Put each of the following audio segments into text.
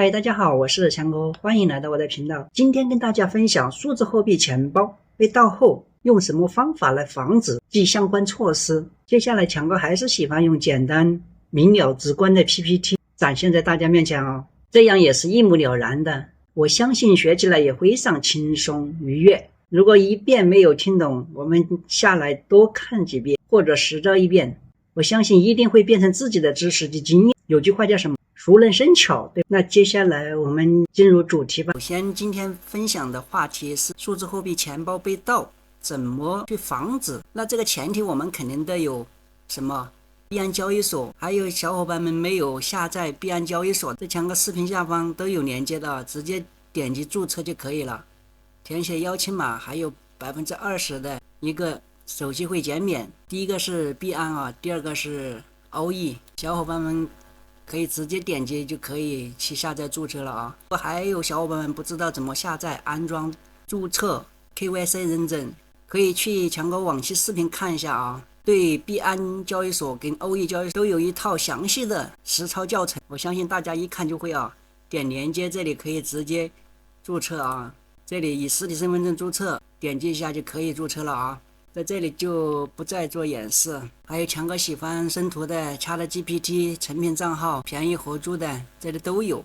嗨，大家好，我是强哥，欢迎来到我的频道。今天跟大家分享数字货币钱包被盗后用什么方法来防止及相关措施。接下来强哥还是喜欢用简单明了直观的 PPT 展现在大家面前哦，这样也是一目了然的，我相信学起来也非常轻松愉悦。如果一遍没有听懂，我们下来多看几遍或者实照一遍，我相信一定会变成自己的知识及经验。有句话叫什么？熟能生巧，对。那接下来我们进入主题吧。首先，今天分享的话题是数字货币钱包被盗，怎么去防止？那这个前提我们肯定得有什么？币安交易所，还有小伙伴们没有下载币安交易所，这2个视频下方都有连接的，直接点击注册就可以了，填写邀请码，还有20%的一个手续费减免。第一个是币安啊，第二个是OE，小伙伴们可以直接点击就可以去下载注册了啊！还有小伙伴们不知道怎么下载、安装、注册、KYC 认证，可以去强哥往期视频看一下啊。对币安交易所跟OE交易所都有一套详细的实操教程，我相信大家一看就会啊。点连接这里可以直接注册啊，这里以实体身份证注册，点击一下就可以注册了啊。在这里就不再做演示。还有强哥喜欢生图的ChatGPT 成品账号，便宜合租的，这里都有，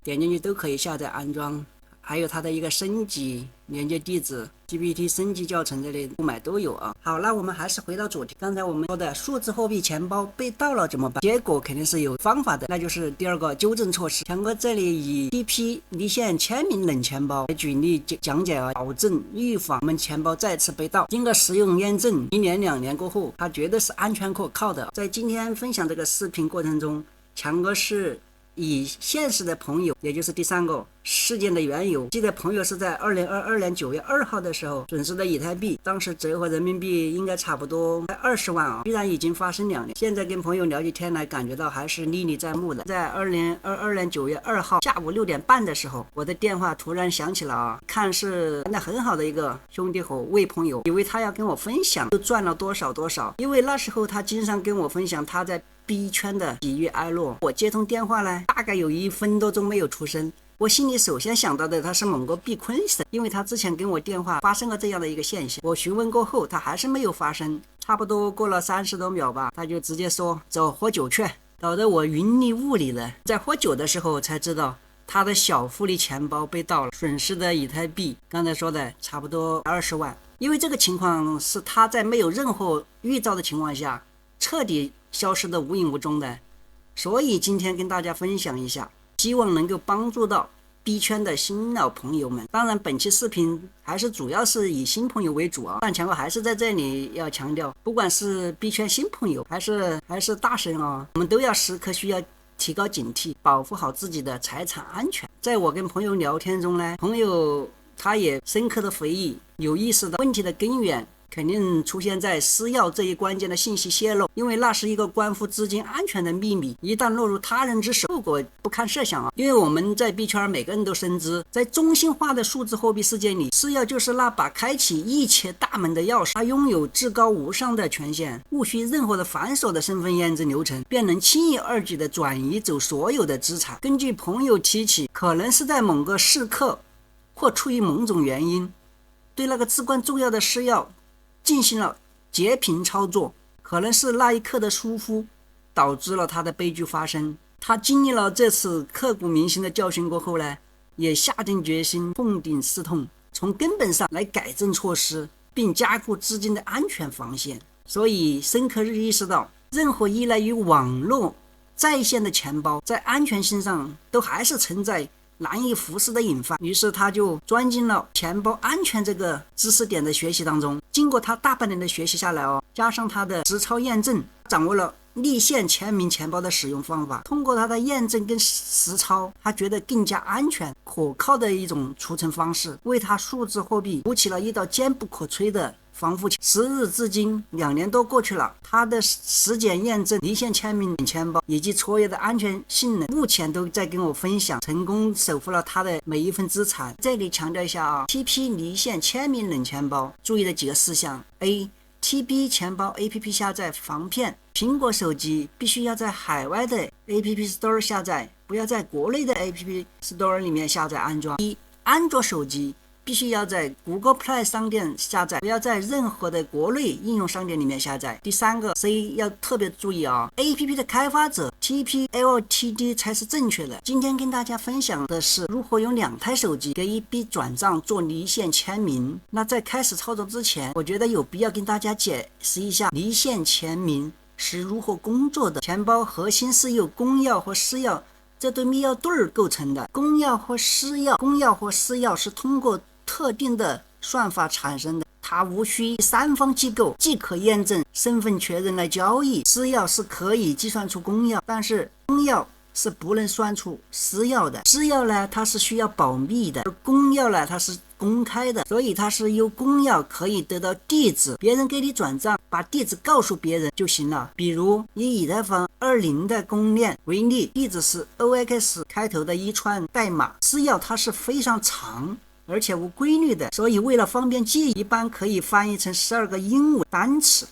点进去都可以下载安装。还有它的一个升级连接地址， GPT 升级教程这里购买都有啊。好，那我们还是回到主题，刚才我们说的数字货币钱包被盗了怎么办？结果肯定是有方法的，那就是第二个纠正措施。强哥这里以 TP 离线签名冷钱包来举例讲解啊，保证预防我们钱包再次被盗。经过实用验证1年2年过后，它绝对是安全可靠的。在今天分享这个视频过程中，强哥是以现实的朋友，也就是第3个事件的缘由。记得朋友是在2022年9月2号的时候损失的以太币，当时折合人民币应该差不多20万啊。虽然已经发生2年，现在跟朋友聊起天来，感觉到还是历历在目的。在2022年9月2号下午6点半的时候，我的电话突然响起了啊，看是那很好的一个兄弟伙位朋友，以为他要跟我分享又赚了多少，因为那时候他经常跟我分享他在币圈的喜悦哀乐。我接通电话呢，大概有1分多钟没有出声，我心里首先想到的他是某个币困神，因为他之前跟我电话发生过这样的一个现象。我询问过后，他还是没有发生，差不多过了30多秒吧，他就直接说走喝酒去，搞得我云里雾里的。在喝酒的时候才知道他的小福利钱包被盗了，损失的以太币刚才说的差不多20万。因为这个情况是他在没有任何预兆的情况下彻底消失的无影无踪的，所以今天跟大家分享一下，希望能够帮助到币圈的新老朋友们。当然本期视频还是主要是以新朋友为主啊，但强哥还是在这里要强调，不管是币圈新朋友还是大神啊，我们都要时刻需要提高警惕，保护好自己的财产安全。在我跟朋友聊天中呢，朋友他也深刻的回忆，有意识到问题的根源肯定出现在私钥这一关键的信息泄露，因为那是一个关乎资金安全的秘密，一旦落入他人之手，后果不堪设想啊！因为我们在币圈每个人都深知，在中心化的数字货币世界里，私钥就是那把开启一切大门的钥匙，它拥有至高无上的权限，无需任何的繁琐的身份验证流程，便能轻易2举的转移走所有的资产。根据朋友提起，可能是在某个时刻或出于某种原因，对那个至关重要的私钥进行了截屏操作，可能是那一刻的疏忽导致了他的悲剧发生。他经历了这次刻骨铭心的教训过后呢，也下定决心痛定思痛，从根本上来改正措施，并加固资金的安全防线。所以深刻意识到，任何依赖于网络在线的钱包在安全性上都还是存在难以忽视的隐患。于是他就钻进了钱包安全这个知识点的学习当中。经过他大半年的学习下来加上他的实操验证，掌握了立线签名钱包的使用方法。通过他的验证跟实操，他觉得更加安全可靠的一种储存方式，为他数字货币铺起了一道坚不可摧的防护墙。时日至今2年多过去了，他的实践验证、离线签名钱包以及卓越的安全性能，目前都在跟我分享，成功守护了他的每一份资产。这里强调一下TP 离线签名冷钱包注意的几个事项： A TP 钱包 APP 下载防骗。苹果手机必须要在海外的 App Store 下载，不要在国内的 App Store 里面下载安装。安卓手机必须要在 Google Play 商店下载，不要在任何的国内应用商店里面下载。第三个 C 要特别注意啊 ，APP 的开发者 TP-LTD 才是正确的。今天跟大家分享的是如何用2台手机给一笔转账做离线签名。那在开始操作之前，我觉得有必要跟大家解释一下离线签名是如何工作的。钱包核心是由公钥和私钥这对密钥对构成的。公钥和私钥是通过特定的算法产生的，它无需3方机构即可验证身份确认来交易。私钥是可以计算出公钥，但是公钥是不能算出私钥的。私钥呢，它是需要保密的，而公钥呢，它是公开的，所以它是由公钥可以得到地址，别人给你转账，把地址告诉别人就行了。比如以以太坊20的公链为例，地址是 OX 开头的一串代码，私钥它是非常长而且无规律的，所以为了方便记忆，一般可以翻译成12个英文单词。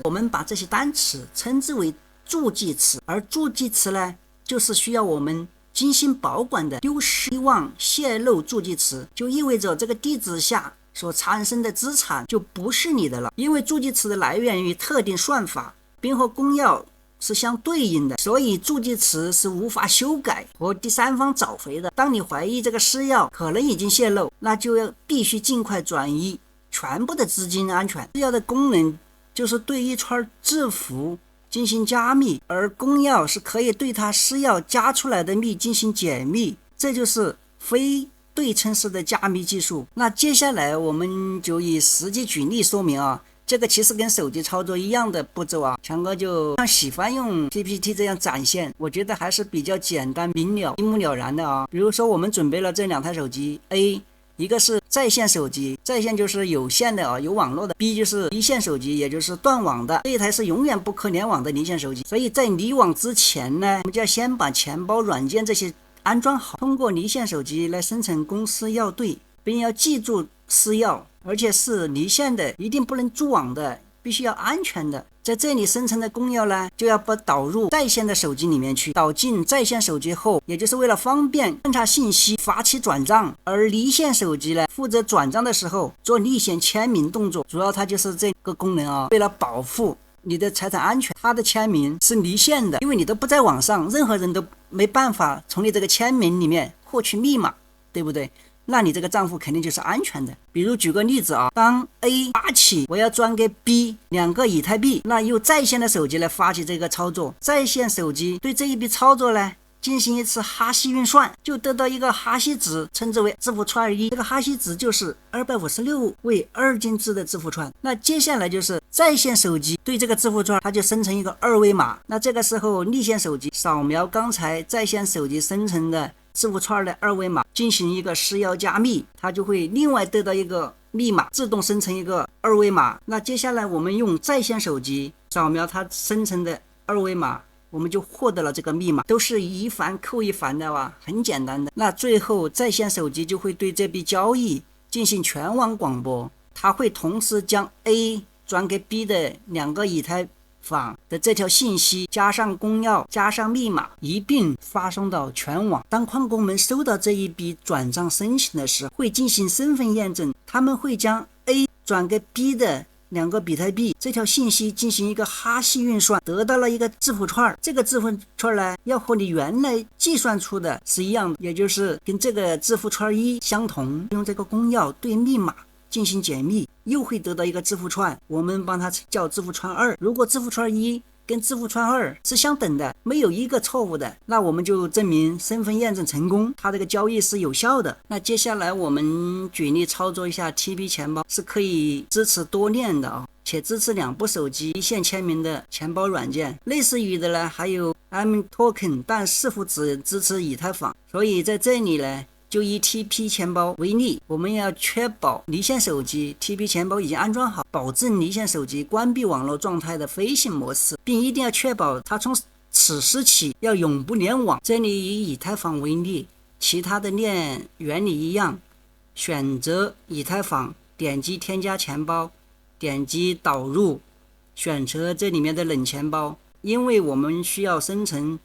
我们把这些单词称之为助记词，而助记词呢，就是需要我们精心保管的丢失、遗忘、泄露助记词，就意味着这个地址下所产生的资产就不是你的了。因为助记词的来源于特定算法，并和公钥是相对应的，所以助记词是无法修改和第三方找回的。当你怀疑这个私钥可能已经泄露，那就必须尽快转移全部的资金安全。私钥的功能就是对一串字符进行加密，而公钥是可以对它私钥加出来的密进行解密，这就是非对称式的加密技术。那接下来我们就以实际举例说明啊。这个其实跟手机操作一样的步骤啊，强哥就喜欢用 PPT 这样展现，我觉得还是比较简单明了、一目了然的啊。比如说我们准备了这2台手机 ，A 一个是在线手机，在线就是有线的啊，有网络的 ；B 就是离线手机，也就是断网的。这一台是永远不可联网的离线手机。所以在离网之前呢，我们就要先把钱包软件这些安装好，通过离线手机来生成公司钥对，并要记住私钥。而且是离线的，一定不能组网的，必须要安全的。在这里生成的公钥呢，就要把导入在线的手机里面去。导进在线手机后，也就是为了方便侦查信息、发起转账。而离线手机呢，负责转账的时候做离线签名动作，主要它就是这个功能啊。为了保护你的财产安全，它的签名是离线的，因为你都不在网上，任何人都没办法从你这个签名里面获取密码，对不对？那你这个账户肯定就是安全的。比如举个例子啊，当 A 发起我要转给 B 2个以太币，那由在线的手机来发起这个操作，在线手机对这一笔操作呢进行一次哈希运算，就得到一个哈希值，称之为字符串1。这个哈希值就是256位2进制的字符串。那接下来就是在线手机对这个字符串，它就生成一个2维码。那这个时候离线手机扫描刚才在线手机生成的字符串的2维码，进行一个私钥加密，它就会另外得到一个密码，自动生成一个2维码。那接下来我们用在线手机扫描它生成的2维码，我们就获得了这个密码，都是一环扣一环的啊，很简单的。那最后在线手机就会对这笔交易进行全网广播，它会同时将 A 转给 B 的2个以太坊的这条信息加上公钥加上密码一并发送到全网。当矿工们收到这一笔转账申请的时候，会进行身份验证，他们会将 A 转给 B 的2个比特币这条信息进行一个哈希运算，得到了一个字符串。这个字符串呢，要和你原来计算出的是一样的，也就是跟这个字符串1相同。用这个公钥对密码进行解密，又会得到一个字符串，我们帮它叫字符串2。如果字符串1跟字符串2是相等的，没有一个错误的，那我们就证明身份验证成功，它这个交易是有效的。那接下来我们举例操作一下 TP 钱包，是可以支持多链的啊，且支持2部手机离线签名的钱包软件。类似于的呢，还有 mToken， 但似乎只支持以太坊。所以在这里呢，就以 TP 钱包为例，我们要确保离线手机 TP 钱包已经安装好，保证离线手机关闭网络状态的飞行模式，并一定要确保它从此时起要永不联网。这里以以太坊为例，其他的链原理一样，选择以太坊点击添加钱包，点击导入，选择这里面的冷钱包。因为我们需要生成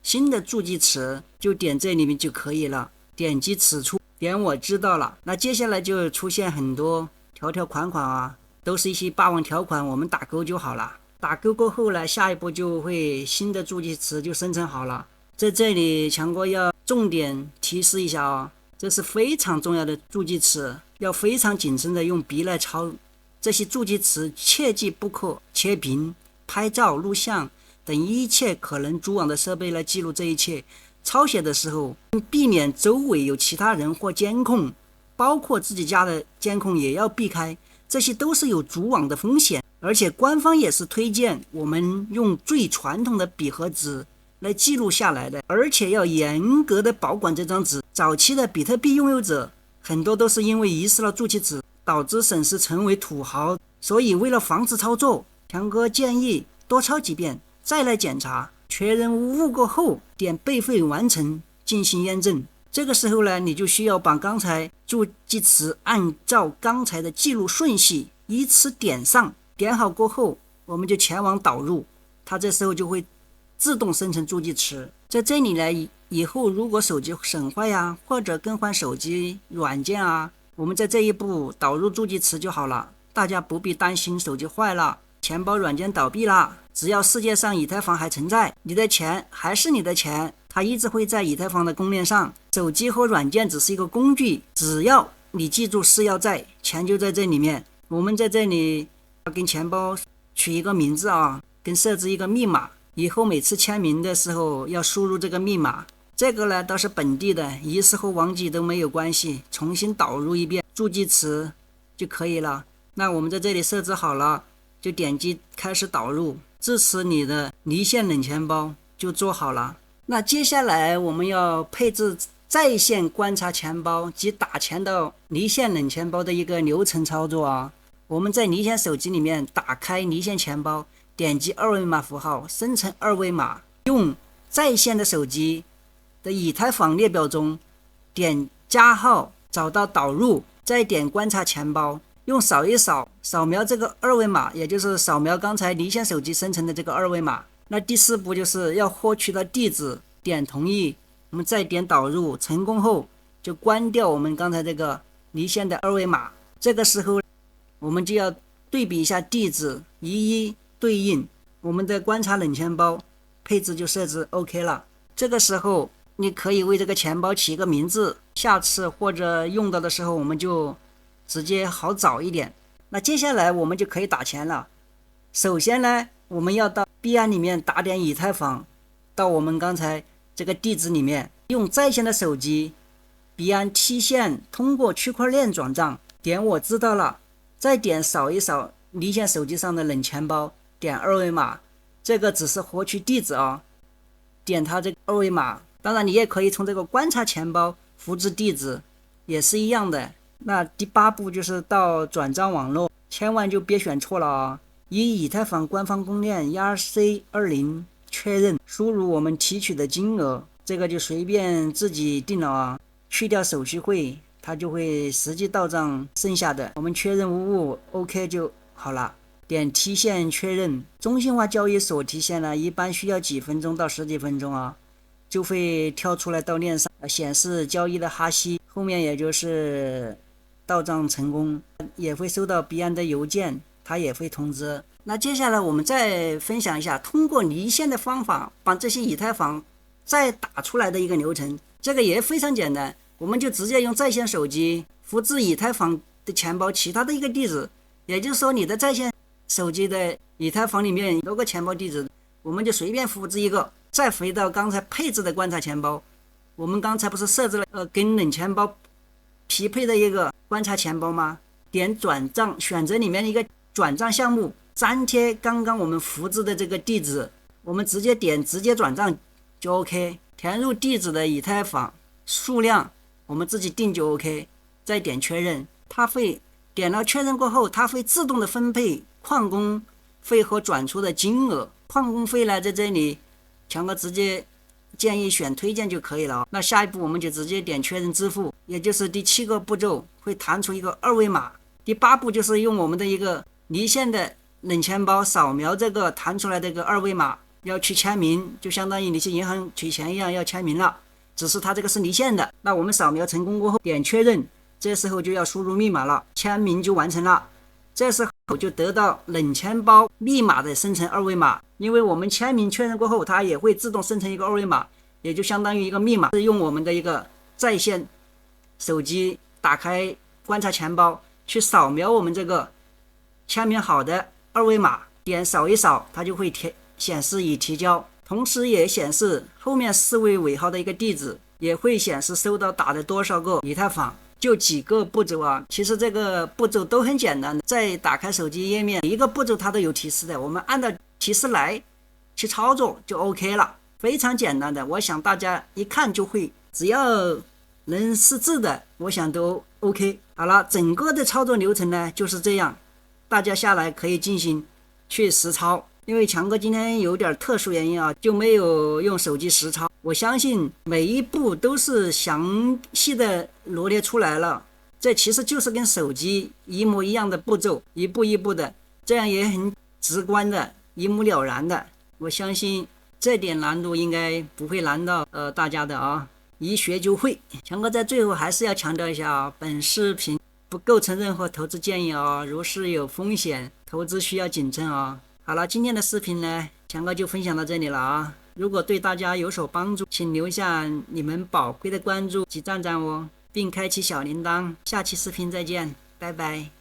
新的助记词，就点这里面就可以了。点击此处，点我知道了。那接下来就出现很多条条款款啊，都是一些霸王条款，我们打勾就好了。打勾过后呢，下一步就会新的助记词就生成好了。在这里强哥要重点提示一下啊，这是非常重要的助记词，要非常谨慎的用笔来抄。这些助记词切记不可切屏、拍照、录像等一切可能组网的设备来记录这一切。抄写的时候避免周围有其他人或监控，包括自己家的监控也要避开，这些都是有组网的风险。而且官方也是推荐我们用最传统的笔和纸来记录下来的，而且要严格的保管这张纸。早期的比特币拥有者很多都是因为遗失了助记词，导致损失成为土豪。所以为了防止操作，强哥建议多抄几遍再来检查，确认无误过后点备份完成进行验证。这个时候呢，你就需要把刚才助记词按照刚才的记录顺序依次点上，点好过后我们就前往导入，它这时候就会自动生成助记词。在这里呢，以后如果手机损坏呀，或者更换手机软件啊，我们在这一步导入助记词就好了，大家不必担心手机坏了，钱包软件倒闭了。只要世界上以太坊还存在，你的钱还是你的钱，它一直会在以太坊的公链上。手机和软件只是一个工具，只要你记住是要在，钱就在这里面。我们在这里要跟钱包取一个名字啊，跟设置一个密码，以后每次签名的时候要输入这个密码。这个呢倒是本地的，遗失和忘记都没有关系，重新导入一遍助记词就可以了。那我们在这里设置好了，就点击开始导入，支持你的离线冷钱包就做好了。那接下来我们要配置在线观察钱包及打钱到离线冷钱包的一个流程操作啊。我们在离线手机里面打开离线钱包，点击二维码符号，生成二维码，用在线的手机的以太坊列表中点加号，找到导入，再点观察钱包，用扫一扫，扫描这个二维码，也就是扫描刚才离线手机生成的这个二维码。那第四步就是要获取的地址，点同意，我们再点导入，成功后就关掉我们刚才这个离线的二维码。这个时候我们就要对比一下地址，一一对应，我们的观察冷钱包配置就设置 OK 了。这个时候你可以为这个钱包起一个名字，下次或者用到的时候我们就直接好找一点。那接下来我们就可以打钱了。首先呢，我们要到币安里面打点以太坊，到我们刚才这个地址里面，用在线的手机币安 T 线通过区块链转账，点我知道了，再点扫一扫离线手机上的冷钱包，点二维码，这个只是获取地址啊，点它这个二维码。当然你也可以从这个观察钱包复制地址，也是一样的。那第八步就是到转账网络，千万就别选错了啊！以以太坊官方公链 ERC20 确认，输入我们提取的金额，这个就随便自己定了啊。去掉手续费，它就会实际到账剩下的，我们确认无误 OK 就好了。点提现确认，中心化交易所提现呢，一般需要几分钟到10几分钟啊，就会跳出来到链上显示交易的哈希，后面也就是到账成功，也会收到币安的邮件，它也会通知。那接下来我们再分享一下通过离线的方法把这些以太坊再打出来的一个流程。这个也非常简单，我们就直接用在线手机复制以太坊的钱包其他的一个地址，也就是说你的在线手机的以太坊里面有个钱包地址，我们就随便复制一个，再回到刚才配置的观察钱包，我们刚才不是设置了跟冷钱包匹配的一个观察钱包吗？点转账，选择里面一个转账项目，粘贴刚刚我们复制的这个地址，我们直接点直接转账就 OK， 填入地址的以太坊数量我们自己定就 OK， 再点确认，它会点了确认过后，它会自动的分配矿工费和转出的金额。矿工费呢，在这里强哥直接建议选推荐就可以了。那下一步我们就直接点确认支付，也就是第7个步骤会弹出一个二维码，第8步就是用我们的一个离线的冷钱包扫描这个弹出来的一个二维码，要去签名，就相当于你去银行取钱一样要签名了，只是它这个是离线的。那我们扫描成功过后点确认，这时候就要输入密码了，签名就完成了。这时候就得到冷钱包密码的生成二维码，因为我们签名确认过后，它也会自动生成一个二维码，也就相当于一个密码，是用我们的一个在线手机打开观察钱包去扫描我们这个签名好的二维码，点扫一扫，它就会显示已提交，同时也显示后面4位尾号的一个地址，也会显示收到打的多少个以太坊。就几个步骤啊，其实这个步骤都很简单的，在打开手机页面，每一个步骤它都有提示的，我们按照提示来去操作就 OK 了，非常简单的，我想大家一看就会，只要能识字的，我想都 OK。 好了，整个的操作流程呢就是这样，大家下来可以进行去实操。因为强哥今天有点特殊原因啊，就没有用手机实操，我相信每一步都是详细的罗列出来了，这其实就是跟手机一模一样的步骤，一步一步的，这样也很直观的，一目了然的，我相信这点难度应该不会难到大家的啊，一学就会。强哥在最后还是要强调一下啊，本视频不构成任何投资建议啊，如是有风险，投资需要谨慎啊。好了，今天的视频呢，强哥就分享到这里了啊。如果对大家有所帮助，请留下你们宝贵的关注及赞赞哦，并开启小铃铛。下期视频再见，拜拜。